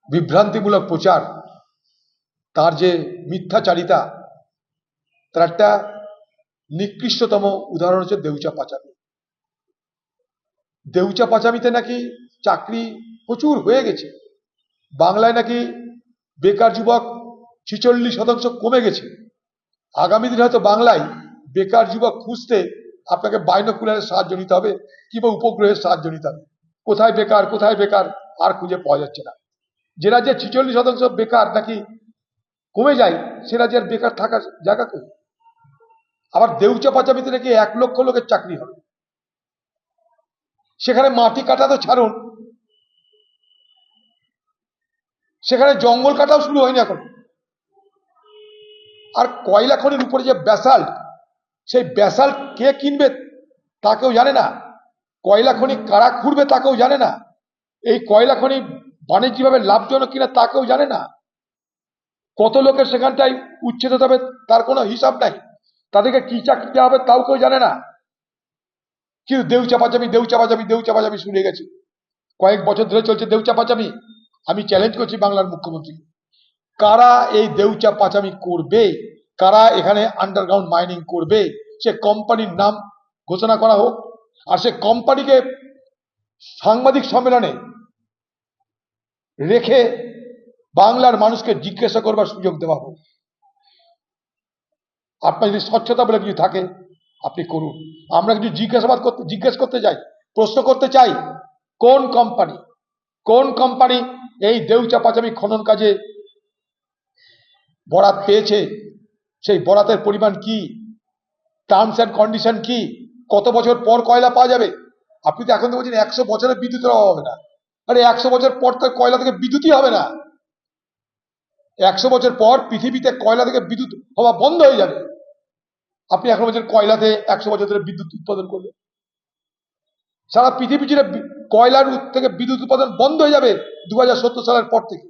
বিভ্রান্তিমূলক প্রচার, তার যে মিথ্যাচারিতা, তার একটা নিকৃষ্টতম উদাহরণ হচ্ছে দেউচা পাচামি। দেউচা পাচামিতে নাকি চাকরি প্রচুর হয়ে গেছে, বাংলায় নাকি বেকার যুবক 46% কমে গেছে। আগামী দিন হয়তো বাংলায় বেকার যুবক খুঁজতে আপনাকে বাইনোকুলারের সাহায্য নিতে হবে কিংবা উপগ্রহের সাহায্য নিতে হবে। কোথায় বেকার কোথায় বেকার আর খুঁজে পাওয়া যাচ্ছে না। যে রাজ্যে 46% বেকার নাকি কমে যায়, সে রাজ্যের বেকার থাকার জায়গা কই? আবার দেউচা পাচামিতে নাকি 1 লক্ষ লোকের চাকরি হবে। সেখানে মাটি কাটা তো ছাড়ুন, সেখানে জঙ্গল কাটাও শুরু হয়নি এখন। আর কয়লা খনির উপরে যে ব্যাসাল্ট, সেই ব্যাসাল্ট কে কিনবে তা কেউ জানে না, কয়লা খনি কারা খুঁড়বে তা কেউ জানে না, এই কয়লা খনি বাণিজ্যিকভাবে লাভজনক কিনা তা কেউ জানে না, কত লোকের সেখানটায় উচ্ছেদ হতে হবে তার কোনো হিসাব নাই, তাদেরকে কি চাকরি দেওয়া হবে তাও কেউ জানে না। কিন্তু দেউচা পাচামি দেউচা পাচামি দেউচা পাচামি শুনে গেছি, কয়েক বছর ধরে চলছে দেউচা পাচামি। আমি চ্যালেঞ্জ করছি বাংলার মুখ্যমন্ত্রী, কারা এই দেউচা পাচামি করবে, কারা এখানে আন্ডারগ্রাউন্ড মাইনিং করবে, সে কোম্পানির নাম ঘোষণা করা হোক, আর সে কোম্পানিকে সাংবাদিক সম্মেলনে রেখে বাংলার মানুষকে জিজ্ঞাসা করবার সুযোগ দেওয়া হোক। আপনার যদি স্বচ্ছতা বলে কিছু থাকে আপনি করুন, আমরা কিছু জিজ্ঞেস করতে চাই, প্রশ্ন করতে চাই, কোন কোম্পানি এই দেউচা পাচামি খনন কাজে বরাত পেয়েছে, সেই বরাতের পরিমাণ কি, টার্মস অ্যান্ড কন্ডিশন কি, কত বছর পর কয়লা পাওয়া যাবে। আপনি তো এখন তো বলছেন 100 বছরের বিদ্যুতের অভাব হবে না, আরে 100 বছর পর তো কয়লা থেকে বিদ্যুৎই হবে না, 100 বছর পর পৃথিবীতে কয়লা থেকে বিদ্যুৎ হওয়া বন্ধ হয়ে যাবে। আপনি এখন বলছেন কয়লাতে 100 বছর ধরে বিদ্যুৎ উৎপাদন করবে, সারা পৃথিবী জুড়ে কয়লার থেকে বিদ্যুৎ উৎপাদন বন্ধ হয়ে যাবে 2070 সালের পর থেকে।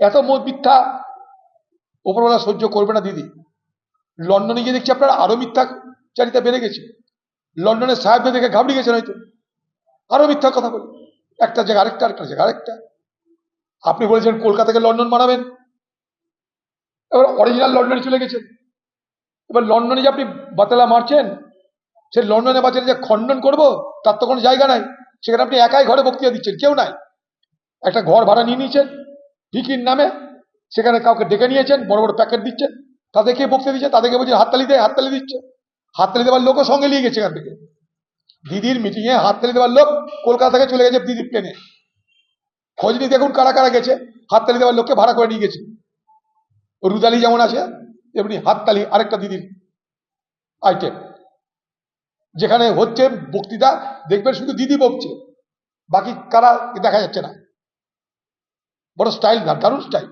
এত মিথ্যা ওপরওয়ালা সহ্য করবে না দিদি। লন্ডনে গিয়ে দেখছি আপনার আরো মিথ্যাচারিতা বেড়ে গেছে, লন্ডনের সাহেবদের দেখে ঘাবড়ে গেছেন হয়তো, আরো মিথ্যা কথা বলে, একটা জায়গা আরেকটা, আরেকটা জায়গা আরেকটা। আপনি বলেছেন কলকাতাকে লন্ডন বানাবেন, এবার অরিজিনাল লন্ডনে চলে গেছেন। এবার লন্ডনে যে আপনি বাতালা মারছেন, সে লন্ডনে বাচ্চারা যে খণ্ডন করবো তার তো কোনো জায়গা নাই, সেখানে আপনি একাই ঘরে বক্তৃতা দিচ্ছেন, কেউ নাই, একটা ঘর ভাড়া নিয়ে নিয়েছেন ভিকির নামে, সেখানে কাউকে ডেকে নিয়েছেন, বড় বড় প্যাকেট দিচ্ছেন, তাদেরকে বক্তৃতা দিচ্ছেন, তাদেরকে বলছেন হাততালি দেয়, হাততালি দিচ্ছে, হাততালি দেওয়ার লোকও সঙ্গে নিয়ে গেছে এখান থেকে। দিদির মিটিং এ হাততালি দেওয়ার লোক কলকাতা থেকে চলে গেছে দিদির প্লেনে, খোঁজ নিয়ে দেখুন কারা কারা গেছে, হাততালি দেওয়ার লোককে ভাড়া করে নিয়ে গেছে। রুদালি যেমন আছে এমনি হাততালি আরেকটা দিদির আইটেম, যেখানে হচ্ছে বক্তৃতা দেখবেন শুধু দিদি বকছে, বাকি কারা দেখা যাচ্ছে না। বড় স্টাইল, দারুণ স্টাইল।